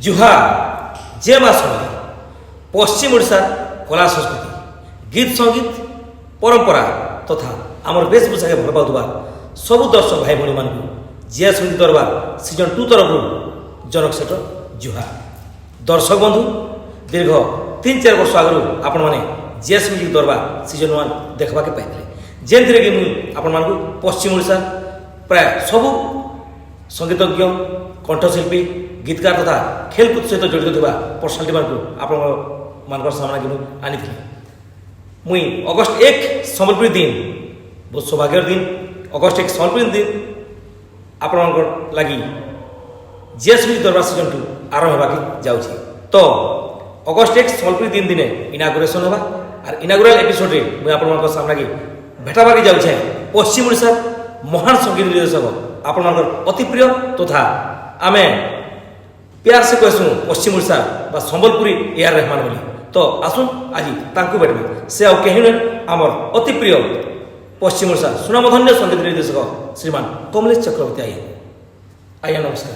जुहार जे मास पश्चिम ओडिशा कला संस्कृति गीत संगीत परंपरा तथा आमर वेशभूषा के भल पाउथुबा सबु दर्शक भाई भणी मान जिया संगीत दरबार सीजन 2 तरफ जनक सेट जुहार दर्शक बंधु दीर्घ 3-4 वर्ष आगु आपण मैंने जिया संगीत दरबार सीजन 1 देखा के पाइले जेनथिरे कि मुझे आपण मानकु पश्चिम ओडिशा प्राय सबु संगीतज्ञ कंठशिल्पी गीतकार तथा खेलकूद सहित जड़ित थी पर्सनालीटी मान सामना कि आनी मुई अगस्ट 1 संबलपुरी दिन बहुत सौभाग्य दिन अगस्ट 1 संबलपुरी दिन आपण लगी जीएसबी दरबार सीजन 2 आरंभ होगा जाऊँगी तो अगस्ट 1 संबलपुरी दिन दिने इनागुरेसन होगा और इनागुराल एपिसोड रे मुझे आपण सामना की भेटाबाके जाऊे पश्चिम ओडिशा महान संगीत निर्देशक आपण अति प्रिय तथा आमे प्यार से कहूँ पश्चिम ओडिशा बा संबलपुरी ए आर रहमान बोली तो आसुन आज तांकु बैठबा से आउ कहीं नुहे आमर अति प्रिय पश्चिम ओडिशा सुनामधन्य संगीत निर्देशक श्रीमान कमलेश चक्रवर्ती आज्ञा नमस्कार।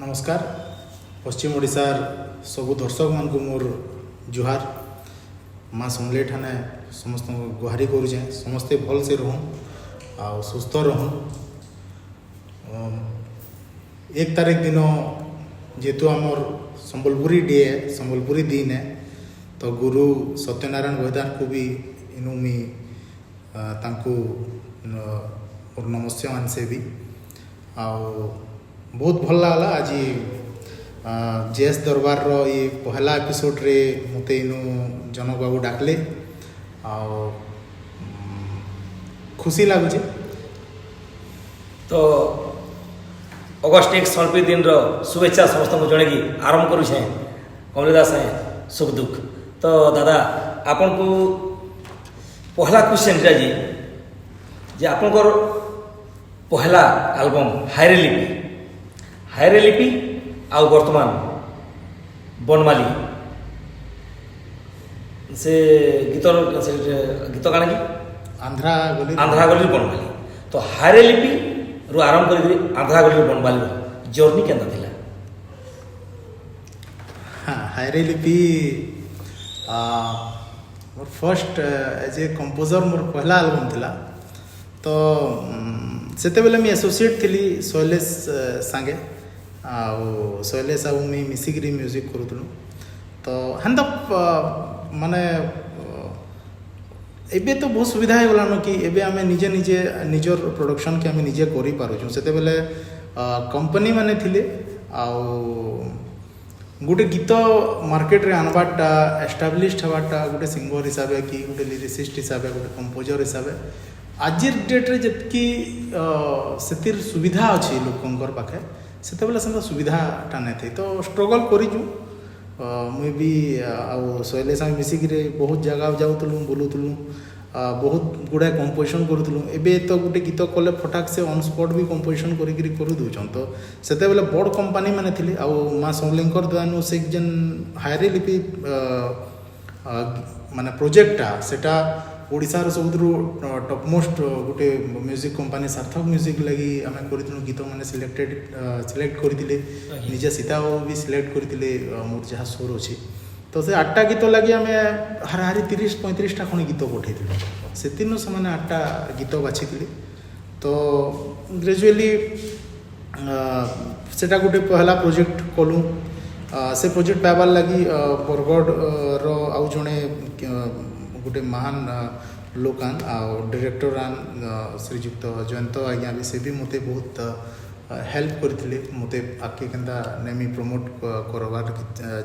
नमस्कार पश्चिम ओडिशार सबु दर्शक मान को मोर जुहार माँ समले ठाने समस्त गुहारी करुचे समस्ते भल से रहूँ आ सुस्थ रहूँ। 1 तारीख दिन जेहेतु आमर संबलपुरी डे है संबलपुरी दिन है तो गुरु सत्यनारायण बहिदार को भी इनु मी तांकु नमस्ते आनसे भी आओ बहुत भल लगला आज जेएस दरबार रो ये पहला एपिसोड रे मते इनु जनक बाबू डाकले आओ खुशी लगुचे तो अगस्ट 1 संबलपुरी दिन शुभेच्छा समस्त को जणेगी आरंभ करुछे कमलेदास सुख दुख तो दादा आपन को पहला क्वेश्चन जी जे आपनकर पहला एल्बम हायरे लिपि आ वर्तमान बनमाली से गीत काना की आंध्रा गली बनमाली तो हायरे लिपि रु आरंभ कर आंध्रा गली बनमाली जर्नी केना थिला? हाँ हायरे लिपि more first as a composer मोर पहला एल्बम थिला तो सेते बेले मी एसोसिएट थिली शैलेश सांगे शैलेश आ मिसिकी म्यूजिक करूँ तो हेन्ता माने एबे तो बहुत सुविधा हो गलान कि एबे आमे निजे निजे निजर प्रोडक्शन के आमे निजे करि पारुछु सेते बेले कंपनी माने थिले आ गोटे गीत मार्केट रे आनबाटा एस्टाब्लिश्ड हबाटा गोटे सिंगर हिसाब कि गोटे लिरिसिस्ट हिसाब गोटे कंपोजर हिसाब आज डेट रे जतकी सेतिर सुविधा अच्छी लोकंकर पाखे सेते बेले सेंता सुविधाटा नहीं थी तो स्ट्रगल करिजु मुई भी शैलेश मिसिकी बहुत जगह जाऊँ बुलूलु बहुत गुड़ा कंपोजिशन करूँ एबे तो गोटे गीत कले फटाक से ऑन स्पॉट भी कंपोजिशन कर दूचन तो सेते बेले बड़ कंपनी माने थिले आ माँ समलेंकर दयानु से जेन हायरे लिपि माने प्रोजेक्टा सेटा ओडिशार सबुठु टॉपमोस्ट गोटे म्यूजिक कंपनी सार्थक म्यूजिक लगी आम कर गीत मैंने सिलेक्ट करते निजे सीता भी सिलेक्ट करते मोर जहाँ सोर अच्छी तो से 8टा गीत लगी आम हाराहारी 30-35टा खंड गीत पठे से 8टा गीत बाछी तो ग्रेजुअली सेटा गोटे पहला प्रोजेक्ट कलु से प्रोजेक्ट पाइबार लगी बरगढ़ आउ जड़े गोटे महान लोकान आ डायरेक्टर श्रीजुक्त जयंत आज्ञा भी से भी मते बहुत हेल्प करथिले मते आके केंदा नेमी प्रमोट करवार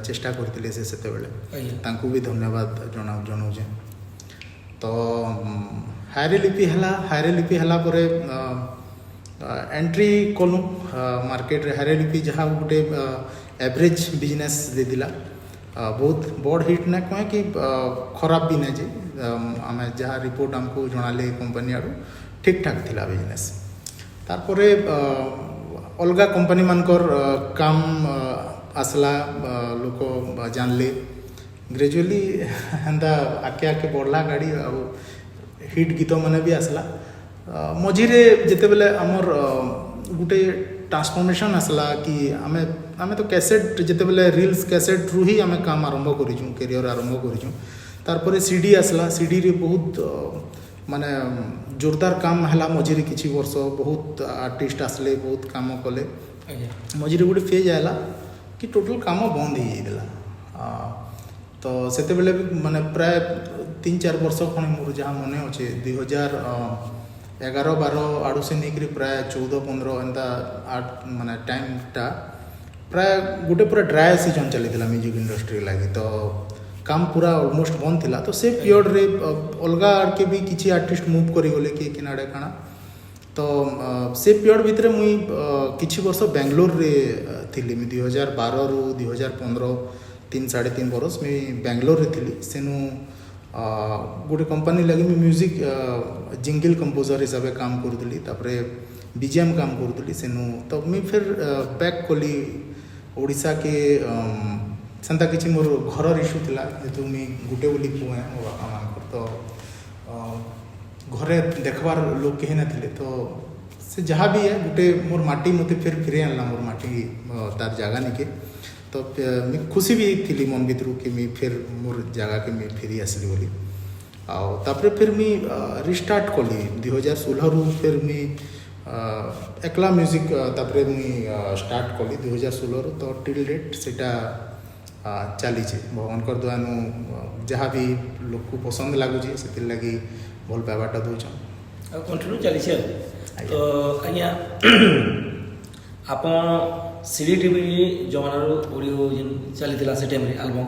चेष्टा करथिले से सेते बेले तांकु भी धन्यवाद जनाऊ जे तो हायरे लिपि हला परे एंट्री कलु मार्केट रे हायरे लिपि जहाँ गोटे एवरेज बिजनेस दे दिला बहुत बड़ हिट ना कहे कि खराब भी नहीं जे आम जहाँ रिपोर्ट आमको जनाले कंपनी आड़ू ठीक ठाक थिला बिजनेस तारपरे अलगा कंपनी मानकर काम आसला लोक जानले ग्रेजुअली हेन्ता आके आके बढ़ला गाड़ी आ हिट गीत माने भी आसला मझीरे जिते बेले आमर गोटे ट्रांसफॉर्मेशन आसला कि आमे आमे तो कैसेट जिते बेले रील्स कैसेट रु ही आमे काम आरंभ करिछु करियर आरंभ करिछु तार परे सीडी आसला सीडी रे बहुत माने जोरदार काम हला मझिरे किछि वर्ष बहुत आर्टिस्ट आसले बहुत काम कले मझिरे गोटे फेज आला कि टोटल काम बंद हो जाइला तो सेते बेले माने प्राय 3-4 वर्ष खणे मोर जहाँ मने अच्छे 2011-12 आड़ू से नहीं प्राय 14-15 एंता माने टाइमटा प्राय गोटे पूरा ड्राई सीजन चली म्यूजिक इंडस्ट्री लगी तो काम पूरा ऑलमोस्ट बंद थिला तो से पीरियड रे अलगा के भी किसी आर्टिस्ट मूव करी गले कि किनाडे काना तो से पीरियड भितर मुई किछि वर्ष बेंगलोर रे थिली 2012 रु 2015 3-3.5 बरस मुई बेंगलोर रे थिली सेनु गोटे कंपनी लगी मैं म्यूजिक जिंगल कंपोजर हिसाब से काम करूली तापरे बीजीएम काम करूली सेनु तो मुई फिर बैक कली ओडिशा के सेंता किछि मोर घर इश्यू थिला जेतु मुई गुटे बोली पुए मो बापा मानकर तो घरे देखबार लोग कहीं ना थिले तो से जहाँ भी है गुटे मोर माटी मते फिर फिरे आनला मोर माटी तार जगह निके तो मैं खुशी भी थी मन भीतर कि मैं फिर मोर जगह के मैं फेरी आसली बोली तापरे फिर मैं रिस्टार्ट कली 2016 रु फिर मैं एकला म्यूजिक तापरे मैं स्टार्ट कली 2016 रु तो टिल डेट सेटा चली भगवान द्वारा जहाँ भी लोक को पसंद लगुच से लगी भल पाइबाटा दौन कंटिन्यू चली तो आज्ञा आपण सीडी टीवी जमानार ऑडियो चली से time album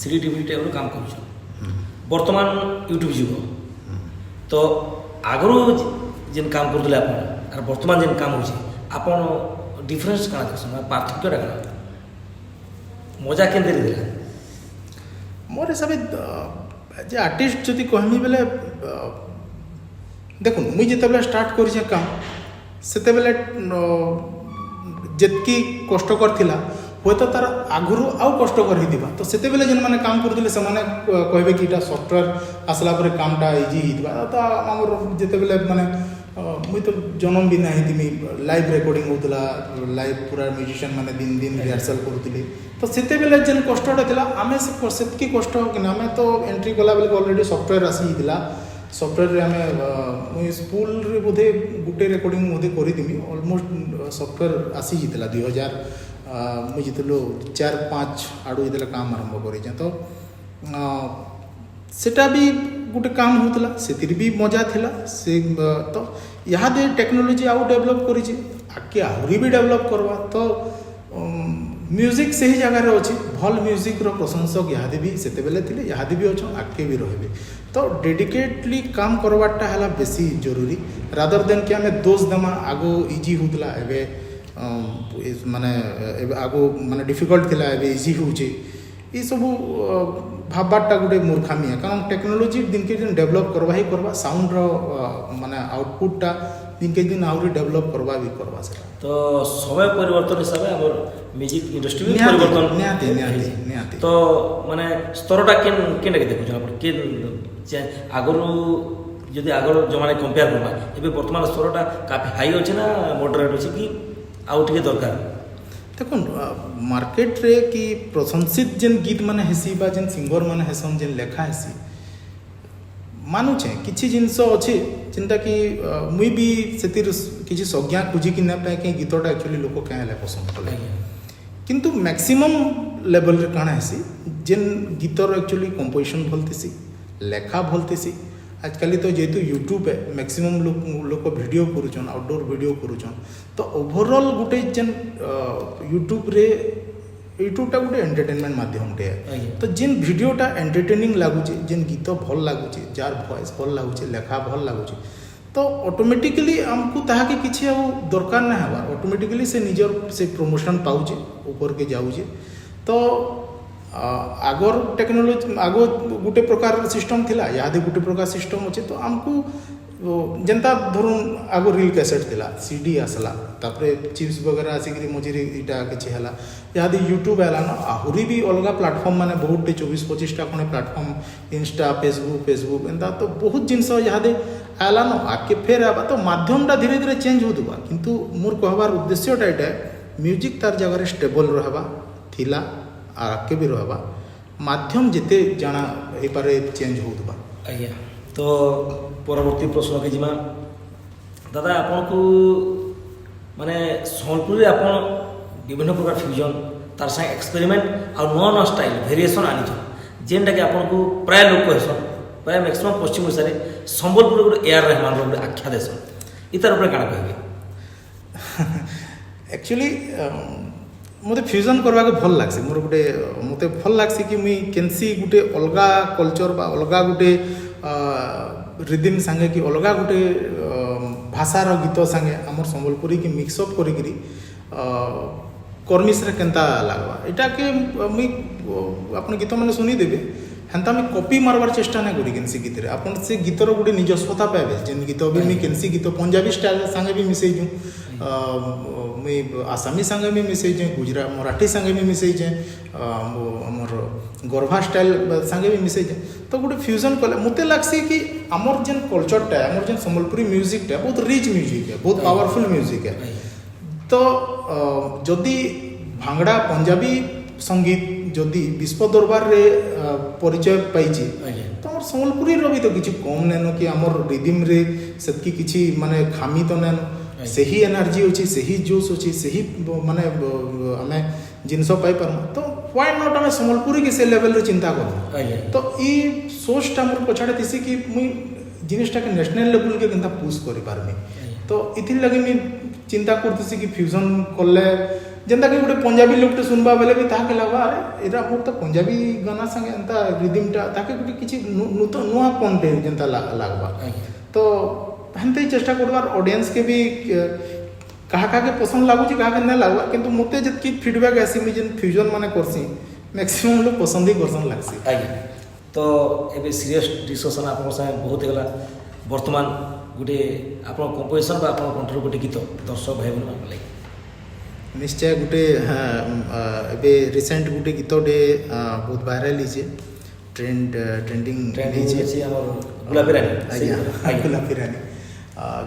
CD TV time काम कर बर्तमान यूट्यूब जुग तो आगु जेन काम करते आप बर्तमान जेन काम हो डिफरेन्स क्या देखें पार्थक्यटा क्या मजा के मोर हिसाब जे आर्टिस्ट जदि कहमी बेले देखो मुई जिते स्टार्ट कर काम से बेले जितकी कष्टकर थिला हुए तो तार आगुरु आउ कष्टकर ही दिबा तो सेते बेले जेन माने काम करथिले से माने कहबे कि इटा सॉफ्टवेयर आसला परे कामटा इजी हितबा तो हमर जेते बेले माने मुई तो जन्म भी नहीं थी लाइव रिकॉर्डिंग होतला लाइव पूरा म्यूजिशियन माने दिन दिन रिहर्सल करथिले तो सेते बेले जेन कष्टटा थिला आमे सेतकी कष्ट कि आमे तो एंट्री कला बेले ऑलरेडी सॉफ्टवेयर आसी हितला सॉफ्टवेयर रे आमे मुई स्कूल रे बोधे गुटे रिकॉर्डिंग बोधे करी दिमी ऑलमोस्ट सॉफ्टवेयर आसी हितला 2000 मुई जितलो 4-5 आडू इतला काम आरंभ करी तो सेटा भी गोटे काम होतला सेतिर भी मजा थिला से तो इहादे टेक्नोलॉजी आउ डेवलप करिछि आके आहुरी भी डेवलप करवा तो म्यूजिक से ही जगह रे अछि भल म्यूजिक रो प्रशंसक इहादे भी सेते बेले थिले इहादे भी अछन आके भी रहबे तो डेडिकेटली काम करवाटा हला बेसी जरूरी रादर देन कि हमें दोष दमा आगो इजी होतला एबे माने आगो माने डिफिकल्ट थिला एबे इजी होउछि ये सब भावबाटा गोटे मूर्खामी है कारण टेक्नोलोजी दिन के दिन डेवलप करवा ही करवा साउंड रो माने आउटपुटटा दिन के दिन आउरी डेवलप करवा भी करवा से तो समय परिवर्तन हिसाब से हमर म्यूजिक इंडस्ट्री में परिवर्तन निहाती तो माने स्तरटा केन के देखु आपण के आगरो यदि आगर जमाने कंपेयर करबा एबे वर्तमान स्तरटा काफी हाई अछि ना मॉडरेट अछि कि आउ टिके दरकार देखो मार्केट रे कि प्रशंसित जेन गीत माने हेसी बा जेन सिंगर माने हेसन जेन लेखा हेसी मानुछे किछि जिंस अछि चिंता कि मुई भी सेतिर किछि संज्ञा खोजी कि ना पाए कि गीतटा एक्चुअली लोक काहे पसंद कले किंतु मैक्सिमम लेवल रे काना हेसी जेन गीतर एक्चुअली कंपोजिशन भलतिसी लेखा भलतिसी आजकल तो जेहेतु यूट्यूब है मैक्सिमम लोक वीडियो करुचन आउटडोर वीडियो करुचन तो ओवरऑल गोटे जेन यूट्यूब रे यूट्यूबटा गोटे एंटरटेनमेंट माध्यम टे तो जेन वीडियोटा एंटरटेनिंग लगुचे जेन गीत भल लगुचे जार वॉइस भल लगुचे लेखा भल लगुचे तो ऑटोमेटिकली हमको ताहा के किछि आ दरकार ना हवा ऑटोमेटिकली से निजर से प्रमोशन पाउचे ऊपर के जाउचे तो आगर टेक्नोलॉजी आगो गोटे प्रकार सिस्टम थिला यादे गोटे प्रकार सिस्टम अच्छे तो आमको जनता धरुन आगो रील कैसेट थिला सीडी आसला तापरे चिप्स वगैरह आसिक मझे इटा किछि हला यादे यूट्यूब आला ना आहुरी भी अलग प्लेटफॉर्म माने बहुत 24-25टा खने प्लेटफॉर्म इंस्टा फेसबुक एंता तो बहुत जिनस यादे आला ना आके फेर आबा तो माध्यमटा धीरे धीरे चेंज होतबा किंतु मोर कहबार उद्देश्यटा एटा म्यूजिक तार जगह स्टेबल रहबा थिला आगे भी रहबा माध्यम जिते जाना हो पारे चेंज होउतबा। आज्ञा तो परवर्ती प्रश्न के जिमा दादा आपन को माने संबलपुर आपन विभिन्न प्रकार फ्यूजन तार संग एक्सपेरिमेंट और नवा नवा स्टाइल वेरिएशन आनी जेनटा कि आपन को प्राय लोग कहसन प्राय मैक्सिमम पश्चिम ओडिशा रे संबलपुर गोटे एआर रहमान रो गोटे आख्या देसन इतार ऊपर काना कहबे। एक्चुअली मते फ्यूजन करवा के भल लागसी मोर गोटे मते भल लागसी कि मुई केनसी गोटे अलगा कल्चर बा अलगा गोटे रिदिम संगे कि अलगा गोटे भाषार गीत संगे आमर संबलपुरी की मिक्सअप करी कर्मिस रे केनता लागबा एटा के मुई आपन गीत माने सुनी देबे हेन्ता मैं कॉपी मारवार चेष्टा ना करी केनसी गीत रे आपन से गीतर गोटे निजस्वता पाइबे जेन गीत भी मैं केनसी गीत पंजाबी स्टाइल संगे भी मिसई जू मुई आसामी संगे भी मिसई जे गुजरात मराठी संगे भी मिसई जे हमर गरभा स्टाइल संगे भी मिसई जे तो गोटे फ्यूजन कले मते लागसी कि हमर जेन कल्चर टा हमर जेन संबलपुरी म्यूजिक टा बहुत रिच म्यूजिक है बहुत पावरफुल म्यूजिक है। तो जदि भांगड़ा पंजाबी संगीत जदि विश्व दरबार रे परिचय पाइछि तो हमर संबलपुरी रो भी तो किछि कम नेनो कि हमर रिदिम रे सेतकी किछि माने खामी तो नेनो सही एनर्जी अछि सही जोश अछि सही माने हमें जिनस पाई पर तो व्हाई नॉट हमें संबलपुरी के से लेवल रे चिंता करू तो ई सोच टा मोर पछाडे थिसी कि मुई जिनिसटा के नेशनल लेवल के केनता पुश करि पारमी तो इथि लगे मी चिंता करथसी कि फ्यूजन करले जेंता कि गोटे पंजाबी लोकटे सुनबा बेले भी ताके लागबा अरे एरा मोर तो पंजाबी गाना संगे एंता रिदिमटा ताके गोटे किछि नूतन नुआ पॉइंट जेंता लागबा तो हेनते चेष्टा करबार ऑडियंस के भी कहा के पसंद लागुची कहा के नै लागबा किंतु मते जतकी फीडबैक आसी मी जेन फ्यूजन माने करसी मैक्सिमम लोग पसंद ही करसन लागसी। आज्ञा तो एबे सीरियस डिस्कशन आपन संगे बहुत हेला वर्तमान गोटे आपन कंपोजिशन बा आपन कंट्रोल गोटे गीत दर्शक भाई बहन मान लागि निश्चय गोटे एबे रिसेंट गोटे गीतटे बहुत वायरल हिचे ट्रेंडिंग हिचे हमर गुलाबी रानी आज्ञा गुलाबी रानी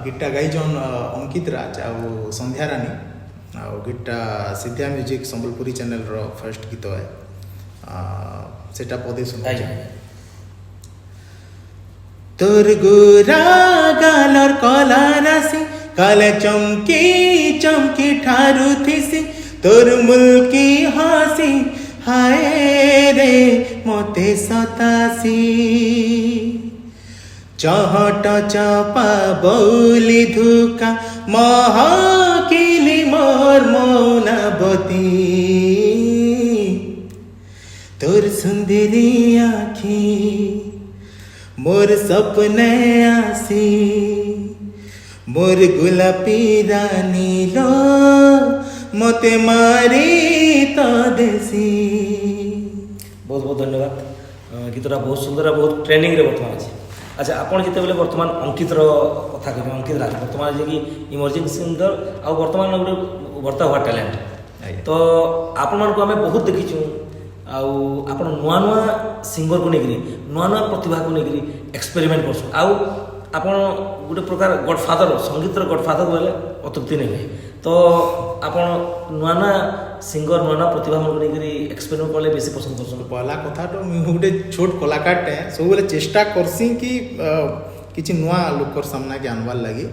गीतटा गाइजन अंकित राज आ संध्या रानी आ गीतटा सिद्धा music Sambalpuri channel row first गीत है सेटा पदे सुन तोर गोरा गालर कला राशि काले चमकी चमकी ठारू थिसी तोर मुल्की हासी हाय रे मोते सतासी चहट चपा बौली धुका महाकिली मोर मौनावती तोर सुंदरी आखी मोर सपने आसी मोर गुलाबी रानी लो मते मारी तो देसी। बहुत बहुत धन्यवाद गीतटा बहुत सुंदर बहुत ट्रेंडिंग रे वर्तमान अछि। अच्छा आपन जिते बेले वर्तमान अंकित रो कथा कहबे अंकित राज वर्तमान जे कि इमर्जिंग सिंगर आ वर्तमान गोटे वर्ता हुआ टैलेंट तो आपन मन को हमें बहुत देखिछु आउ आपन नुआ नुआ सिंगर को नेगिरी नुआ नुआ प्रतिभा को नेगिरी एक्सपेरिमेंट करछु आउ आपन गोटे प्रकार गॉडफादर संगीत रो गॉडफादर बोले अतुक्ति नहीं तो आपन नुआ नुआ सिंगर नुआ नुआ प्रतिभा मन को नेगिरी एक्सपेरिमेंट करले बेसी पसंद करछु। पहला कथा तो गोटे छोट कलाकार टे सब बेले चेष्टा करसी कि किछि नुआ लोकर सामना के आनवार लागि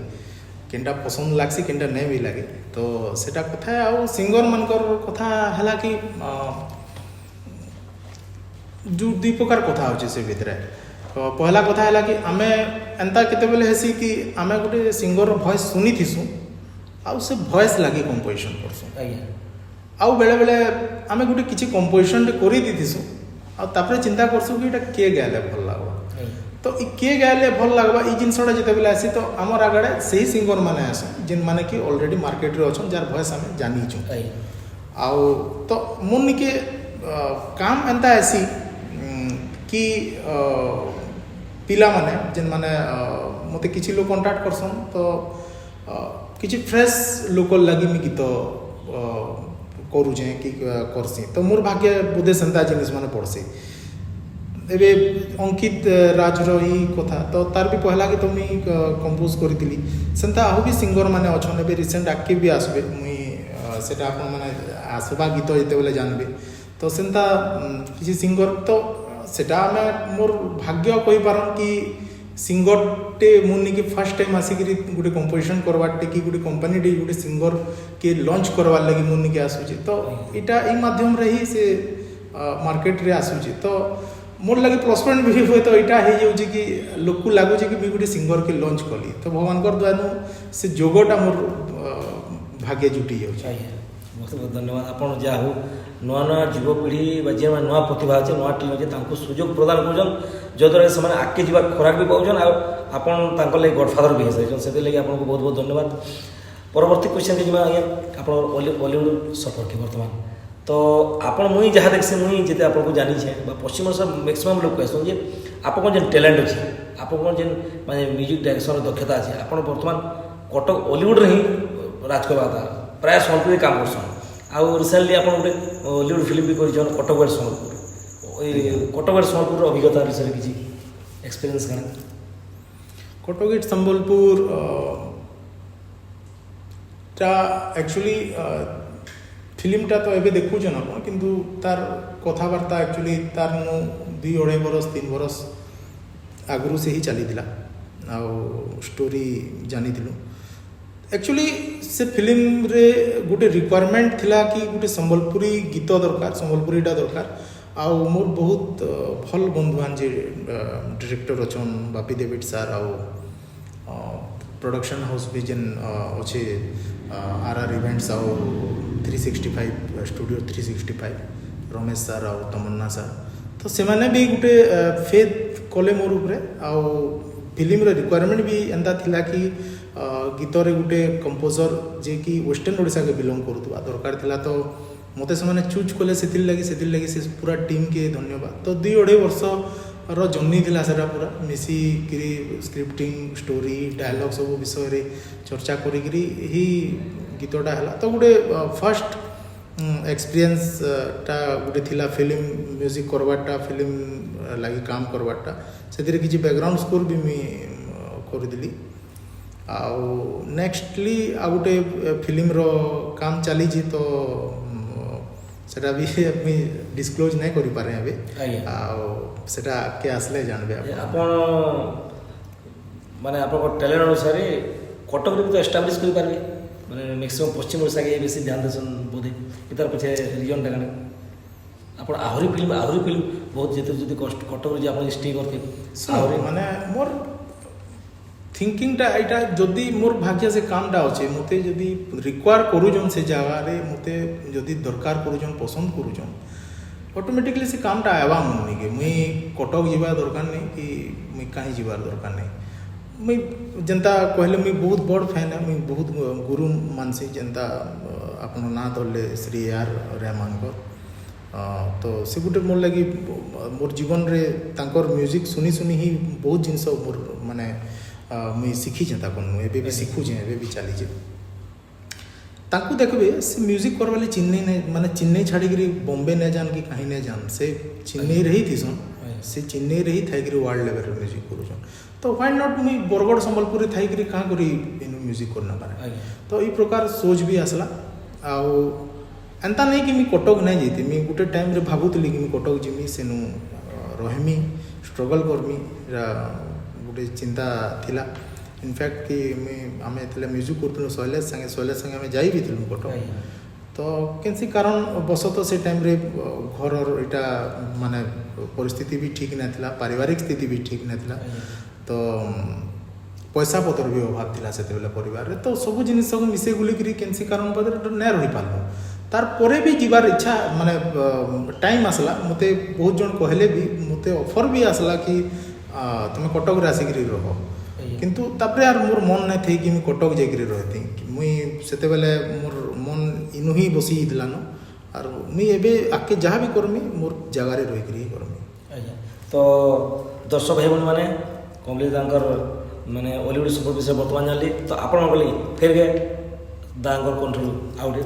केनटा पसंद लागसी केनटा नै भी लागे तो सेटा कथा आउ सिंगर मनकर कथा हला कि जो दुई प्रकार कथा होचे से भितरे पहला कथा है कि आमे एंता केते बेले हेसी कि आमे गोटे सिंगर वॉइस सुनी थिसु आउ से वॉइस लागी कंपोजिशन करसु आउ बेले बेले आमे गोटे किछि कंपोजिशन रे करि दिथिसु आ तापर चिंता करसु कि एटा के गाले भल लागबा तो ई के गाले भल लागबा ई जिनसडा जेते बेले आसी तो हमर आगडे सही सिंगर माने आसु जिन माने कि ऑलरेडी मार्केट रे अछन जार वॉइस आमे जानि छु आउ तो मन के काम एंता आसी कि पिला माने जेन माने मते किछि लोग कांटेक्ट करसन तो किछि फ्रेश लोकल लागि मी गीत करू जे कि करसी तो मोर भाग्य बुधे संता जिनिस माने पड़सी एबे अंकित राज रो ही कथा तो तार भी पहला कि तो मी कंपोज करथिली संता आहु भी सिंगर माने अछन एबे रिसेंट एक्टिव भी आसबे मुई सेटा आपण माने आसबा गीत जेते बेले जानबे तो सेंता किसी सिंगर तो सेटा मैं मोर भाग्य कहि पारन कि सिंगर टे मुनि के फर्स्ट टाइम आसिकरी गुटे कंपोजिशन करवाटे कि गुटे कंपनी टे गुटे सिंगर के लॉन्च करवार लगी मुनि के आसुची तो इटा ई माध्यम रे ही से मार्केट रे आसुची तो मोर लगे प्लस पॉइंट भी हुए तो इटा हे जाउची कि लोक को लागुची कि गुटे सिंगर के लॉन्च कली तो भगवान कर द्वारा से जोगटा मोर भाग्य जुटी जाउची। बहुत बहुत धन्यवाद आपण जा हो नुआ नुआ युवपीढ़ी जे नुआ प्रतिभा अच्छे नुआ टीम अच्छे सुजोग प्रदान कर जद्वारा से आगे जा खोराक भी पाऊन आपन लगे गडफादर भी हो से लगे आपको बहुत बहुत धन्यवाद। परवर्ती क्वेश्चन के जी आज्ञा आप बॉलीवुड सफर के बर्तमान तो आपण मुई जहाँ देखसी मुई जिते आपको जानी छे पश्चिम ओडिशा मैक्सिमम लोग कहसन जे आपको जेन टैलेंट अच्छे आपको जेन माने म्यूजिक डायरेक्शन दक्षता अच्छे आप बर्तमान कटक हॉलीवुड ही राज करवा प्राय सम्पूर्ण काम करसन आउ रिसेंटली आप गोटे हॉलीवुड फिल्म भी कर कटक वेड सम्बलपुर कटक वेड सम्बलपुर अभिज्ञता विषय किसी एक्सपीरियंस करें कटक वेड सम्बलपुर टा एक्चुअली फिल्मटा तो एबे देखुछन आपण किंतु तार कथावार्ता एक्चुअली तार नु 2-2.5 बरस 3 बरस आगुरु से ही चली दिला आ स्टोरी जानी दिलु एक्चुअली से फिल्म रे गोटे रिक्वायरमेंट थिला कि गोटे संबलपुरी गीत दरकार संबलपुरीटा दरकार आ मोर बहुत भल बंधुआन जे डायरेक्टर अछन बापी डेविड सर आ प्रोडक्शन हाउस भी जेन अच्छे आर इवेंट्स आ 365 स्टूडियो 365 रमेश सर आ तमन्ना सर तो से माने भी गोटे फेथ कले मोर उपरे आ फिल्म रे रिक्वायरमेंट भी एंता थिला कि गीत रे गोटे कंपोजर जे कि वेस्टर्न ओडिशा के बिलोंग करुवा दरकार थिला तो मते से माने चूज कले सेतिल लगी से पूरा टीम के धन्यवाद तो 2-2.5 वर्ष रो जर्नी थिला सेटा पूरा मिसी करी स्क्रिप्टिंग स्टोरी डायलॉग सब विषय रे चर्चा करी करी ही गीतटा हला तो गोटे फर्स्ट एक्सपीरियंस टा गोटे थिला फिल्म म्यूजिक करवाटा फिल्म लागी काम करवाटा सेतिरे किछि बैकग्राउंड स्कोर भी मी कर दिली आउ नेक्स्टली आ गोटे फिल्म रो काम चली तो सेटा भी मी डिस्क्लोज नहीं करि पारे अबे आउ सेटा के आसले जानबे आपण माने आपको टैलेंट अनुसार कटक रे तो एस्टैब्लिश करि पारबे माने मैक्सिमम पश्चिम ओडिशा के बेसी ध्यान देसन बोधे इतार पछे रीजन टाने आपण आहुरी फिल्म बहुत जेते जदी कटक रे आपण स्टे करते आहुरी माने मोर थिंकिंगटा एटा जदि मोर भाग्य से कामटा अच्छे मते जदि रिक्वायर करूजन से जगह रे मते जदि दरकार करूजन पसंद करूजन ऑटोमेटिकली से कामटा आवा मन के मुई कटक जीवा दरकार नहीं कि मुई कहीं जीवार दरकार नहीं मुई जनता कहले मुई बहुत बड़ फैन है मुई बहुत गुरु मानसी जनता अपन ना धरले श्री आर रहमान तो से गोटे मोर लगी मोर जीवन रे तांकर म्यूजिक सुनी सुनी ही बहुत जिनस मोर माने मुई शिखी एबे भी शिखुचे एबे भी चली ताकू देखबे से म्यूजिक करवाले चेन्नई ने माने चेन्नई छाड़ी बॉम्बे ने जान कि कहीं ने जान से चेन्नई रही थी से चेन्नई रही थाई वर्ल्ड लेवल रे म्यूजिक करूछन तो व्हाई नॉट मुई बरगड़ संबलपुर थाई कहाँ करी इनु म्यूजिक करना पारे तो ई प्रकार सोच भी आसला आउ एंता नहीं कि मी कटक नहीं जाती मी गोटे टाइम रे भाबुतली कि मी कटक जिमी सेनु रहमी स्ट्रगल करमी गोटे चिंता थिला इनफैक्ट कि आम एतले म्यूजिक करथुनु शैलेश संगे आम जाई भी थिलु कटक तो कैसी कारण बसत से टाइम रे घर इटा माने परिस्थिति भी ठीक ना थिला पारिवारिक स्थिति भी ठीक ना थिला तो पैसा पत्र भी अभाव थिला सेते बेले परिवार रे तो सब जिनिस सब मिसे गुली करी कैसी कारण पदर न रही पालु तार परे भी जीवार इच्छा माने टाइम आसला मते बहुत जन कहले भी मते ऑफर भी आसला कि तुम कटक रे आसिकरी रह किंतु तापरे यार मोर मन नहीं थे कि मैं कटक जाकरी रहती मुई सेते बेले मोर मन इनु ही बसी दिलानो और मुई एबे आके जहाँ भी करमी मोर जगह रे रही करी करमी तो दर्शक भाई बहन माने कमलेश दांकर माने हॉलीवुड सुपर विषय वर्तमान जानली तो आपण बोली फिर गए दांकर कंट्रोल आउटे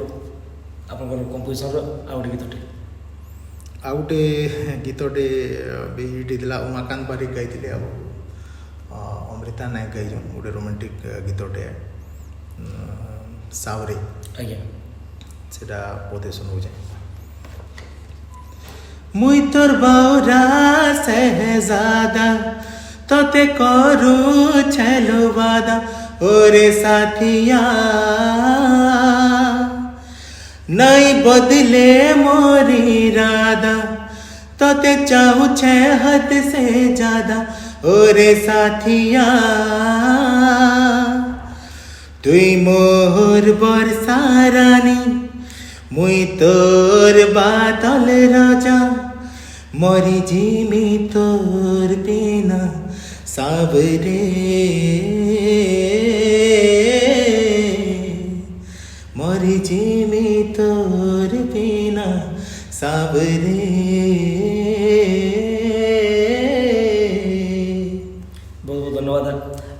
आपण कंपोजिशन आउटे गीतटे आउटे गीतटे बेहिटी दिला उमाकांत बारिक गाइथिले आ अमृता नायक गाइजन गोटे रोमांटिक गीतटे सावरे आज्ञा সেটা বোধে শুনুছে মুই তোর বাউরা সেহজাদা তোতে করু ছেলো বাদা ওরে সাথিয়া নাই বদলে মোরি রাধা তোতে চাहू छे हद से ज्यादा ओरे साथिया তুই মোর বর্ষা রানী মুই তোর বাদল রাজা মরি জিমি তোর বিনা সাবরে মরি জিমি তোর বিনা সাবরে ବହୁତ ବହୁତ ଧନ୍ୟବାଦ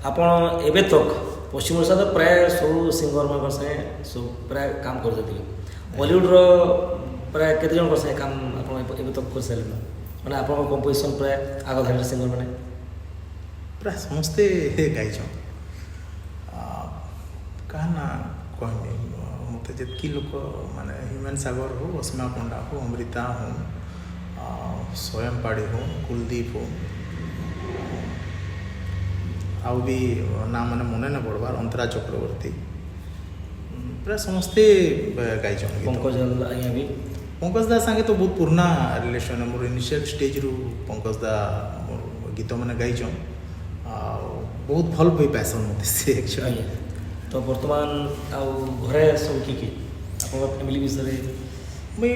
ଆପଣ ଏବେ ତକ୍ ପଶ୍ଚିମ ଓଡ଼ିଶାର ପ୍ରାୟ ସବୁ ସିଙ୍ଗରମାନଙ୍କ ସାଙ୍ଗେ ସବୁ ପ୍ରାୟ କାମ କରିଦେଇଥିଲେ ବଲିଉଡ଼ର ପ୍ରାୟ କେତେ ଜଣଙ୍କ ସାଙ୍ଗେ କାମ ଆପଣ ଏବେ ତକ୍ କରିସାରିଲେଣି ମାନେ ଆପଣଙ୍କ କମ୍ପୋଜିସନ୍ ପ୍ରାୟ ଆଗ ଧାଡ଼ିର ସିଙ୍ଗରମାନେ ପ୍ରାୟ ସମସ୍ତେ ଗାଇଛନ୍ କାହା ନା କହିମି ମୋତେ ଯେତିକି ଲୋକ ମାନେ ହ୍ୟୁମାନ ସାଗର ହଉ ଅସୀମା ପଣ୍ଡା ହଉ ଅମୃତା ହଉ ସ୍ୱୟଂ ପାଢ଼ୀ ହଉ କୁଲଦୀପ ହଉ ଆଉ ବି ନା ମାନେ ମନେ ନା ପଡ଼ବାର୍ ଅନ୍ତରା ଚକ୍ରବର୍ତ୍ତୀ ପ୍ରାୟ ସମସ୍ତେ ଗାଇଛନ୍ ପଙ୍କଜ ଆଜ୍ଞା ବି ପଙ୍କଜ ଦା ସାଙ୍ଗେ ତ ବହୁତ ପୁରୁଣା ରିଲେସନ୍ ମୋର ଇନିସିଆଲ ଷ୍ଟେଜ୍ରୁ ପଙ୍କଜ ଦା ମୋର ଗୀତମାନେ ଗାଇଛନ୍ ଆଉ ବହୁତ ଭଲ ବି ପାଇସନ୍ ମୋତେ ସେ ଆକ୍ଚୁଆଲି ଆଜ୍ଞା ତ ବର୍ତ୍ତମାନ ଆଉ ଘରେ ସବୁ କିଏ କିଏ ଆପଣଙ୍କ ଫ୍ୟାମିଲି ବିଷୟରେ ମୁଇଁ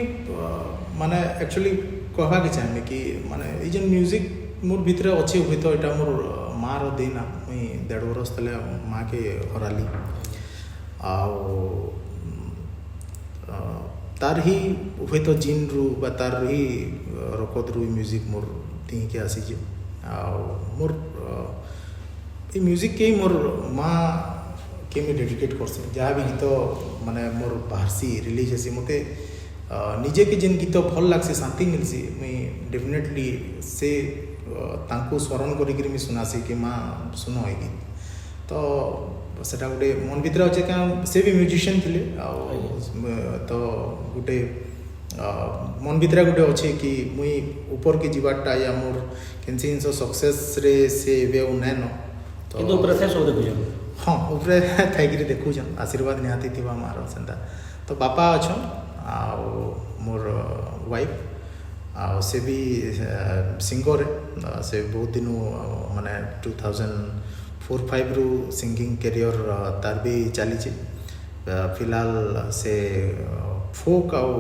ମାନେ ଆକ୍ଚୁଆଲି କହିବାକେ ଚାହିଁବି କି ମାନେ ଏଇ ଯେନ୍ ମ୍ୟୁଜିକ୍ ମୋର୍ ଭିତରେ ଅଛି ହୁଏତ ଏଇଟା ମୋର୍ ମାଆର ଦେଇନା ମୁଇଁ 1.5 ବରଷ ତଲେ ମାଆକେ ହରାଲି ଆଉ ତାର ହିଁ ହୁଏତ ଜିନ୍ରୁ ବା ତାର ହିଁ ରକତରୁ ମ୍ୟୁଜିକ୍ ମୋର୍ ତିହିଁକେ ଆସିଛେ ଆଉ ମୋର୍ ଏ ମ୍ୟୁଜିକ୍କେ ହିଁ ମୋର୍ ମାଆ କେ ମୁଇଁ ଡେଡିକେଟ୍ କରସି ଯାହା ବି ଗୀତ ମାନେ ମୋର୍ ବାହାରସି ରିଲିଜ୍ ହେସି ମତେ ନିଜେ କେ ଯେନ୍ ଗୀତ ଭଲ୍ ଲାଗ୍ସି ଶାନ୍ତି ମିଲ୍ସି ମୁଇଁ ଡେଫିନେଟଲି ସେ ତାଙ୍କୁ ସ୍ମରଣ କରିକିରି ମୁଇଁ ଶୁଣାସି କି ମା ଶୁଣ ଏ ଗୀତ ତ ସେଟା ଗୋଟେ ମନ ଭିତରେ ଅଛେ କାରଣ ସେ ବି ମ୍ୟୁଜିସିଆନ୍ ଥିଲେ ଆଉ ତ ଗୋଟେ ମନ ଭିତରେ ଗୋଟେ ଅଛେ କି ମୁଇଁ ଉପରକେ ଯିବାର୍ଟା ୟା ମୋର୍ କେନ୍ସି ଜିନିଷ ସକ୍ସେସ୍ରେ ସେ ଏବେ ଆଉ ନାଇଁନ କିନ୍ତୁ ଉପରେ ଥାଏ ସବୁ ଦେଖୁଛନ୍ ହଁ ଉପରେ ଥାଇକିରି ଦେଖୁଛନ୍ ଆଶୀର୍ବାଦ ନିହାତି ଥିବା ମାର ସେନ୍ତା ତ ବାପା ଅଛନ୍ ଆଉ ମୋର୍ ୱାଇଫ୍ ଆଉ ସେ ବି ସିଙ୍ଗର୍ ସେ ବହୁତ ଦିନୁ ମାନେ 2004-05ରୁ ସିଙ୍ଗିଂ କ୍ୟାରିୟର୍ ତାର ବି ଚାଲିଛି ଫିଲହାଲ ସେ ଫୋକ୍ ଆଉ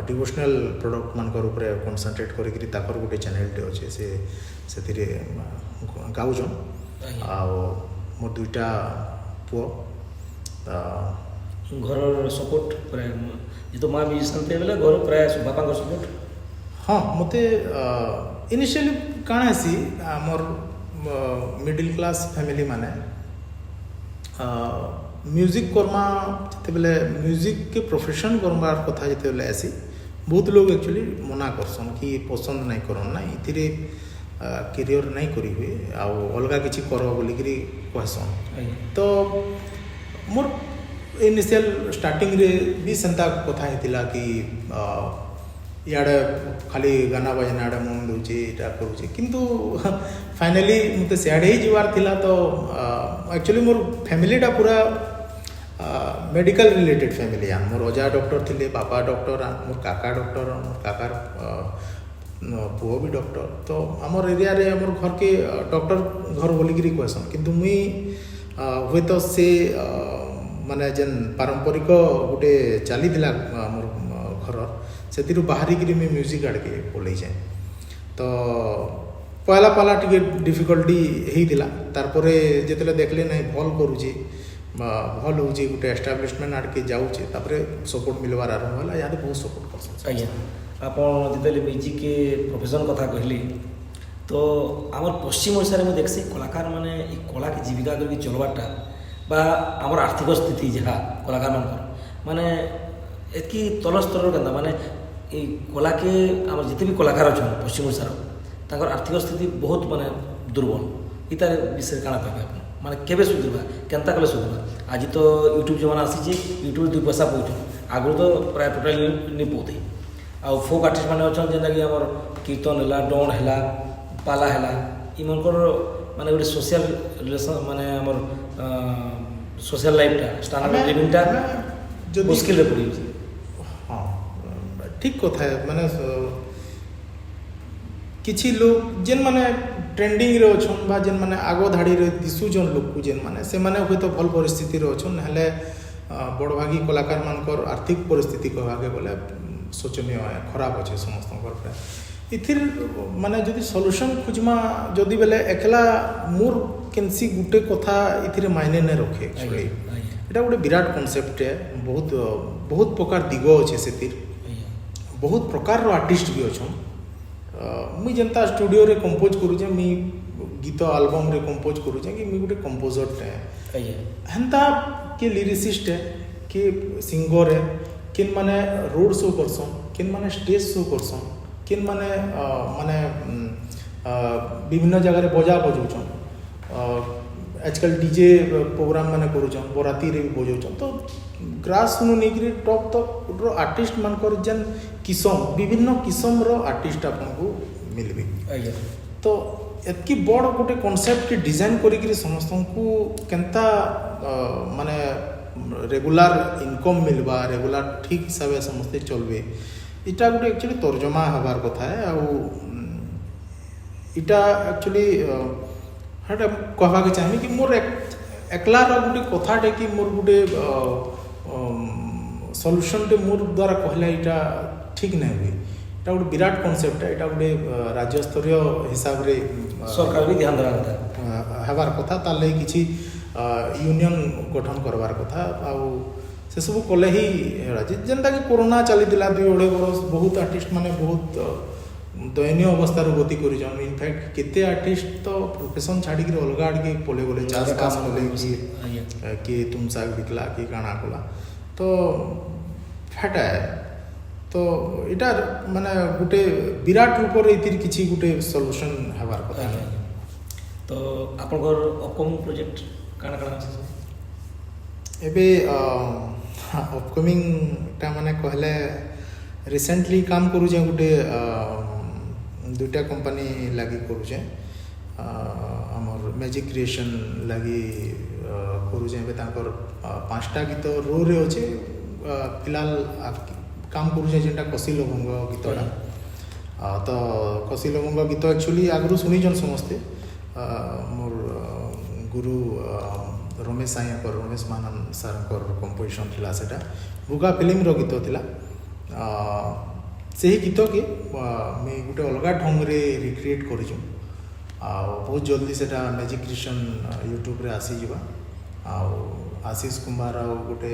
ଡିଭୋସନାଲ୍ ପ୍ରଡ଼କ୍ଟମାନଙ୍କର ଉପରେ କନସେନ୍ଟ୍ରେଟ୍ କରିକିରି ତାଙ୍କର ଗୋଟେ ଚ୍ୟାନେଲ୍ଟେ ଅଛେ ସେ ସେଥିରେ ଗାଉଛନ୍ ଆଉ ମୋର 2ଟା ପୁଅ ଘରର ସପୋର୍ଟ ପ୍ରାୟ ଯେହେତୁ ମା ମ୍ୟୁଜିସିଆନ୍ ଥିଲେ ବେଲେ ଘର ପ୍ରାୟ ବାପାଙ୍କର ସପୋର୍ଟ ହଁ ମୋତେ ଇନିସିଆଲି କାଣା ହେସି ଆମର୍ ମିଡ଼ିଲ୍ କ୍ଲାସ୍ ଫ୍ୟାମିଲି ମାନେ ମ୍ୟୁଜିକ୍ କର୍ମା ଯେତେବେଲେ ମ୍ୟୁଜିକ୍କେ ପ୍ରୋଫେସନ୍ କର୍ବାର୍ କଥା ଯେତେବେଲେ ଆସି ବହୁତ ଲୋକ ଆକ୍ଚୁଆଲି ମନା କରସନ୍ କି ପସନ୍ଦ ନାଇଁ କରନ୍ ନା ଏଥିରେ କ୍ୟାରିୟର୍ ନାଇଁ କରି ହୁଏ ଆଉ ଅଲଗା କିଛି କର ବୋଲିକିରି କହେସନ୍ ତ ମୋର୍ ଇନିସିଆଲ୍ ଷ୍ଟାର୍ଟିଂରେ ବି ସେନ୍ତା କଥା ହେଇଥିଲା କି ଇଆଡ଼େ ଖାଲି ଗାନା ବାଜନା ଆଡ଼େ ମନ ଦେଉଛି ଏଇଟା କରୁଛି କିନ୍ତୁ ଫାଇନାଲି ମୋତେ ସିଆଡ଼େ ହିଁ ଯିବାର ଥିଲା ତ ଆକ୍ଚୁଆଲି ମୋର ଫ୍ୟାମିଲିଟା ପୁରା ମେଡ଼ିକାଲ ରିଲେଟେଡ୍ ଫ୍ୟାମିଲି ମୋର ଅଜା ଡକ୍ଟର ଥିଲେ ବାପା ଡକ୍ଟର ମୋର କାକା ଡକ୍ଟର ମୋର କାକାର ପୁଅ ବି ଡକ୍ଟର ତ ଆମର ଏରିଆରେ ଆମର ଘରକେ ଡକ୍ଟର ଘର ବୋଲିକିରି କହେସନ୍ କିନ୍ତୁ ମୁଇଁ ହୁଏତ ସେ ମାନେ ଯେନ୍ ପାରମ୍ପରିକ ଗୋଟେ ଚାଲିଥିଲା ଆମର ଘର ସେଥିରୁ ବାହାରିକିରି ମୁଇଁ ମ୍ୟୁଜିକ୍ ଆଡ଼କେ ପଲେଇଯାଏ ତ ପହଲା ଟିକେ ଡିଫିକଲ୍ଟି ହେଇଥିଲା ତାରପରେ ଯେତେବେଳେ ଦେଖିଲେ ନାଇଁ ଭଲ୍ କରୁଛି ଭଲ୍ ହେଉଛି ଗୋଟେ ଏଷ୍ଟାବ୍ଲିଶମେଣ୍ଟ ଆଡ଼କେ ଯାଉଛେ ତାପରେ ସପୋର୍ଟ ମିଲବାର ଆରମ୍ଭ ହେଲା ଇହାଦେ ବହୁତ ସପୋର୍ଟ କରସନ୍ ଆଜ୍ଞା ଆପଣ ଯେତେବେଳେ ମ୍ୟୁଜିକ୍ ପ୍ରଫେସନ୍ କଥା କହିଲେ ତ ଆମର ପଶ୍ଚିମ ଓଡ଼ିଶାରେ ମୁଁ ଦେଖସି କଳାକାରମାନେ ଏ କଳାକେ ଜୀବିକା କରିକି ଚଲବାର୍ଟା ବା ଆମର ଆର୍ଥିକ ସ୍ଥିତି ଯାହା କଳାକାରମାନଙ୍କର ମାନେ ଏତ୍କି ତଳ ସ୍ତରର କେନ୍ତା ମାନେ এই কলাকে আমার যেতে বি কলাকার অছেন পশ্চিম ওড়িশার তাঁর আর্থিক স্থিতি বহুত মানে দুর্বল ইতার বিষয়ে কাଣା কহবে আপনার মানে কেবে সুধরবা কেনতা কলে সুধরবা আজ তো ইউট্যুব জমানা আসিছে ইউট্যুবে 2 পয়সা পাউছেন आगु तो प्राय टोटाली नहीं पोते आउ फोक आर्टिस्ट मैंने अच्छा जेनता कि आमर कीर्तन है डण है पाला है इमनकर माने गोटे सोशल रिलेशन माने आमर सोशल लाइफटा स्टैंडर्ड लिविंगटा যদি मुश्किल पड़ी हाँ ठीक कथा है माने किछि लोग जेन माने ट्रेंडिंग रे अछन बा जेन माने आगो धाड़ी रे दिसुजन लोग को जेन माने से माने होय तो भल परिस्थिति रे अछन हेले बड़भागी कलाकार मानकर आर्थिक परिस्थिति कहवाके गले शोचनीय है खराब अच्छे समस्त इथिर माने जदि सॉल्यूशन खोजमा जदि बेले एकला मोर केनसी गुटे कथा इथिर मायने ने रखे एक्चुअली एटा गोटे विराट कॉन्सेप्ट है बहुत बहुत प्रकार दिग अच्छे से बहुत प्रकार रो आर्टिस्ट भी अच्छन मुई जेनता स्टूडियो रे कंपोज करूचे मुई गीत एल्बम रे कंपोज करूचे कि मुई गोटे कंपोजर टे हेंता के लिरिसिस्ट है के सिंगर है किन माने रोड शो करसन किन माने स्टेज शो करसन किन माने माने विभिन्न जगह रे बजा बजाउछन आजकल डीजे प्रोग्राम माने करूछन बराती रे बजाउछन तो ग्रास सुनु नेकरी टॉप तक रो आर्टिस्ट मानकर जन किसम विभिन्न किसम रो आर्टिस्ट आपन को मिलबे तो एतकी बड़ गोटे कॉन्सेप्ट के डिजाइन करी समस्त को केनता माने रेगुलर इनकम मिलवा रेगुलर ठीक हिसाब से समस्ते चलबे इटा गोटे एक्चुअली तर्जमा हबार कथा है आउ इटा एक्चुअली हटा कहवा के चाहिए कि मोर एकला रो गोटे कथाटे कि मोर गोटे सॉल्यूशन टे मोर द्वारा कहला इटा ठीक नहीं हुई इटा गोटे विराट कॉन्सेप्ट है इटा गोटे राज्य स्तरीय हिसाब रे सरकार भी ध्यान देवा कथा हबार कथा तार लई किछि यूनियन गठन करवार कथा आउ से सब कले ही जेनता कि कोरोना चली 2-2.5 बरस बहुत आर्टिस्ट माने बहुत दयनीय अवस्था गति कर इनफैक्ट केते आर्टिस्ट तो प्रोफेशन छाड़ी अलग आड़के पले गले चाष काम कले कि तुम साग बिकला कि काଣା कला तो फाटा है तो इटा माने गोटे विराट रूप रे इतिर किछि गोटे सॉल्यूशन हबार कथा तो आपनकर अपकमिंग प्रोजेक्ट काଣା काଣା আছে एबे अपकमिंग टा माने कहले रिसेंटली काम करूजे गोटे दुटा कंपनी लगी करूजे हमर मैजिक क्रिएशन लगी करूजे एबे तांकर 5टा गीत रो रे होचे फिलहाल काम करूजे जेंटा कसी लवंग गीतटा तो कसी लवंग गीत एक्चुअली आगरू सुनी जन समस्ते मोर गुरु रमेश साईकर रमेश मानन सारकर कंपोजिशन थिला सेटा बुगा फिल्म रो गीत थिला से ही गीत के मैं गोटे अलग ढंग रे रिक्रिएट करूँ बहुत जल्दी सेटा मैजिक क्रिएशन यूट्यूब रे आसी जिबा आशीष कुमार गोटे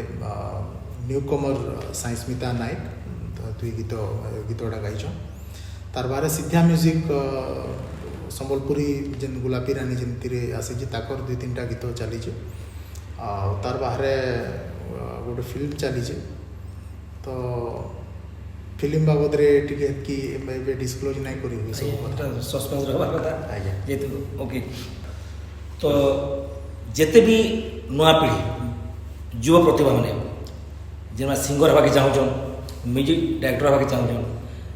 न्यू कमर साइस्मिता नायक तो दुई गीतटा गाइछ तार बारे सिद्धा म्यूजिक संबलपुरी जेन गुलापी रानी जेनती आसी ताकर 2-3टा गीत चली तार बाहर गोटे फिल्म चली तो फिल्म बाबद रे टिके कि मैं डिस्क्लोज नहीं करी हुई सब सस्पेंस रहबार कथा आज्ञा जेतु ओके तो जेते भी नया पीढ़ी युवा प्रतिभा माने जेना सिंगर होबाके चाहूछन म्यूजिक डायरेक्टर होबाके चाहूछन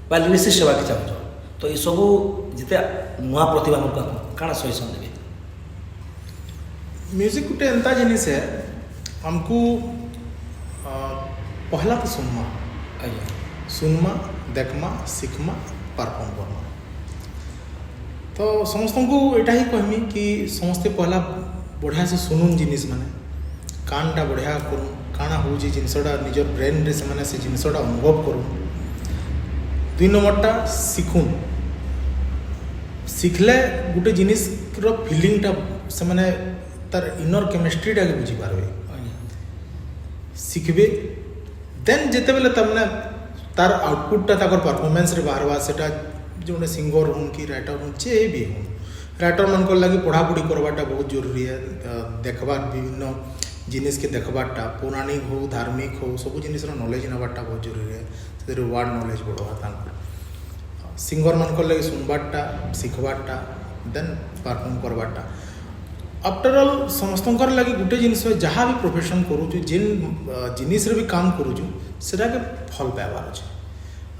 बा लिरिसिस्ट होबाके चाहूछन तो ये सब जिते नया प्रतिभा मन काଣା सजेशन देबे म्यूजिक गोटे एंता जिनिस है हमको पहला तो सुनमा आज्ञा सुनमा देखमा सिखमा परफॉर्म करमा तो समस्त को एटा ही कहमी कि समस्ते पहला बढ़िया से सुनुन जिनिस माने कानटा बढ़िया करूँ काଣା हूँ जिनसटा निजर ब्रेन रे से माने से जिनसटा अनुभव करूँ 2 नंबरटा शिखुन शिखले गोटे जिनिस रो फीलिंगटा से माने तार इनर केमिस्ट्रीटा के बुझी पारबे शिखबे देन जेते बेले तमने तार आउटपुटटा ताकर परफॉर्मेंस रे बाहरवा सेटा जोने सिंगर हूँ कि राइटर हूँ जे भी हूँ राइटर मन को लगी पढ़ापढ़ी करवाटा बहुत जरूरी है देखबार विभिन्न जिनिस के देखबारटा पौराणिक हो धार्मिक हो सब जिनिस नॉलेज नबारटा बहुत जरूरी है से वर्ड नॉलेज बढ़वा तांकर सिंगर मन को लगी सुनबारटा सिखबारटा देन परफॉर्म करबारटा आफ्टर ऑल समस्तंकर लगी गोटे जिनिस जहाँ भी प्रोफेशन करूँ जेन जिनिस भी काम करूँ सेटा के भल पाइबार अच्छे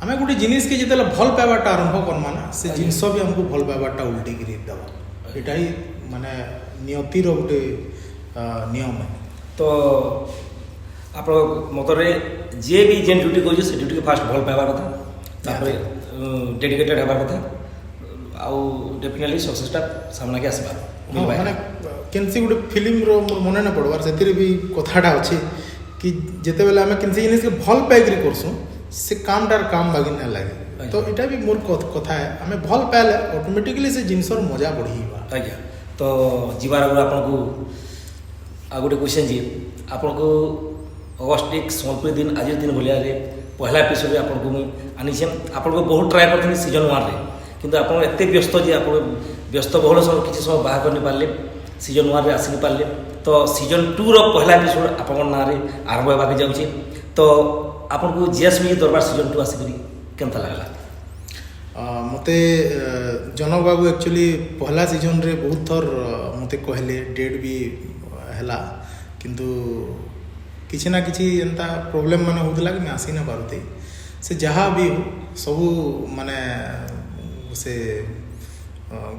आम गोटे जिनिस के जिते भल पाइबाटा आरंभ करमा ना से जिनस भी आमको भल पाइबाटा उल्टी गिरी देवा यहाँ ही माने नियतिर गोटे नियम है। तो आप मतरे जे भी जेन ड्यूटी कर ड्यूटी के फास्ट भल पाइबार कथा डेडिकेटेड हबार कथा आउ डेफिनेटली सक्सेसटा सामना के आसबार माने केनसी गोटे फिल्म रो मने ना पड़वार से भी कथाटा अच्छे कि जिते बेले आम केनसी जिनिस के भल पाइक करसूँ से कामटार काम बागी ना लगे तो यहाँ भी मोर कथा है आम भल पाइले ऑटोमेटिकली से जिनसर मजा बढ़ी आज्ञा। तो जीवार आगे आपको आ गोटे क्वेश्चन जी आपको अगस्ट 1 सम्बलपुरी दिन आज दिन भाया पहला एपिसोड आपको मुझे आनी आपको बहुत ट्राए कर सीजन 1 रे किंतु आप एत व्यस्त जे आप व्यस्त बहुल समय किसी समय बाहर करनी पारे सीजन 1 रे आसी पारे तो सीजन 2 रो पहला एपिसोड आप ना आरंभ होगा जाऊँचे तो आपको जीएसमी दरबार सीजन 2 आसिक केनता लगला? मते जनक बाबू एक्चुअली पहला सीजन रे बहुत थर मते कहले डेट भी हैला किंतु किसी ना किसी एंता प्रॉब्लम माने होतला कि मैं आसी ना पारते से जहाँ भी हो सबू माने से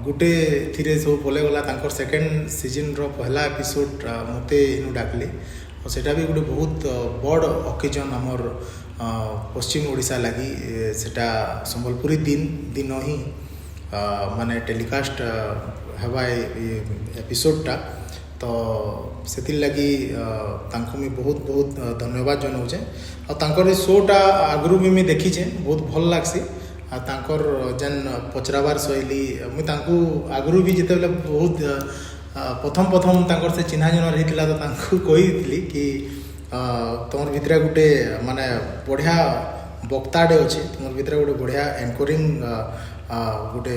गुटे थीरे सब बोले गला तांकर सेकेंड सीजन रो पहला एपिसोड मते इनु डाकले और सेटा भी गोटे बहुत बड़ ओकेजन आमर पश्चिम ओडिशा लगी सेटा संबलपुरी दिन ही माने टेलीकास्ट हेबा एपिसोडटा तो से लगी तांको मुझे बहुत बहुत धन्यवाद जनाऊे और तांकर शोटा आगरू भी मुझे देखीचे बहुत भल लागसी आ तांकर जेन पचराबार शैली मुझे तांको आगरू भी जिते बेले बहुत प्रथम तांकर से चिन्हा जना रही तो तांको कही कि तुम भितर गोटे माने बढ़िया वक्ताटे अच्छे तुम भितर गोटे बढ़िया एंकरिंग गोटे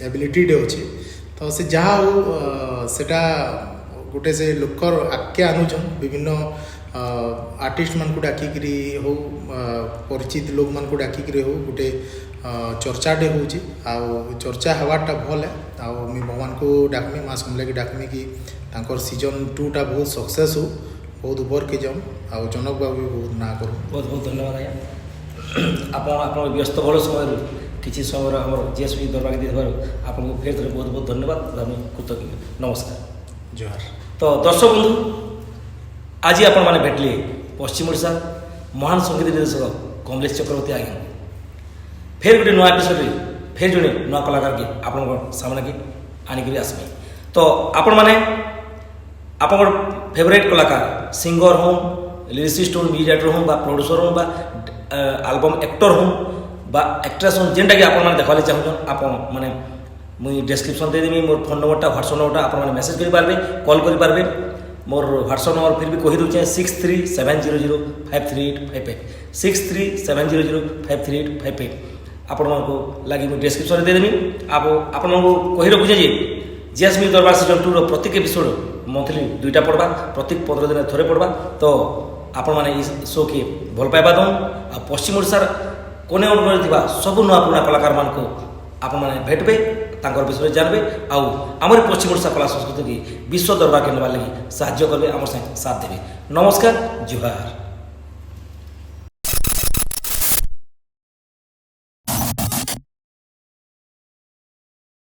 एबिलिटीटे अच्छे तो से जहाँ हो सेटा गोटे से लोकर आख्या आनुछन विभिन्न आर्टिस्ट मान को डाकिकी हो परिचित लोक मान को डाकिकी हो गोटे चर्चाटे होची चर्चा हवाटा भल है मुझे भगवान को डाकमी माँ समले की डाकमी कि तांकर सीजन 2 टा बहुत सक्सेस हो बहुत ऊपर के जाऊँ आ जनक बाबू भी बहुत ना करूँ। बहुत बहुत धन्यवाद आज्ञा आप व्यस्त बहुल समय किसी समय आम जीएसमी दरबार के आपको फिर थे बहुत बहुत धन्यवाद कृतज्ञ नमस्कार जोहार। तो दर्शक बंधु आज आपण मैंने भेटले पश्चिम ओडिशा महान संगीत निर्देशक कमलेश चक्रवर्ती आज्ञा फिर गोटे नुआ एपिसोड फिर जड़े नुआ कलाकार के आपण सामने के आनिक आसमे तो आपण मैंने आप फेवरेट कलाकार सिंगर हो लिरिसिस्ट हो म्यूजिक डायरेक्टर हो प्रोड्यूसर हो एल्बम एक्टर हो एक्ट्रेस हो जेनटा कि आप देखा चाहूँ आप मैंने मुझे डिस्क्रिप्शन देदेवी मोर फोन नंबरटा व्हाट्सअप नंबरटा आप मेसेज करेंगे कॉल करेंगे मोर व्हाट्सअप नंबर फिर भी कही दूचे 6370053855 6370053855 आपण लगी मुझे डिस्क्रिप्शन देदेवी आपण कही रखुचे जे जीएसमी दरबार सीजन 2 प्रत्येक एपिसोड मंथली 2टा पड़वा प्रत्येक 15 दिन थोड़े पड़वा तो आपण मैंने शो के भल पाइबा दौन आ पश्चिम ओडिशार कोने अनुकूल सब नुआ पुराना कलाकार मान को आप भेटबे तांकर विषय जानबे आउ आमर पश्चिम ओडिशा कला संस्कृति की विश्व दरबार के नेबार लगी साहाय्य करबे आमर साथ देबे। नमस्कार जुहार।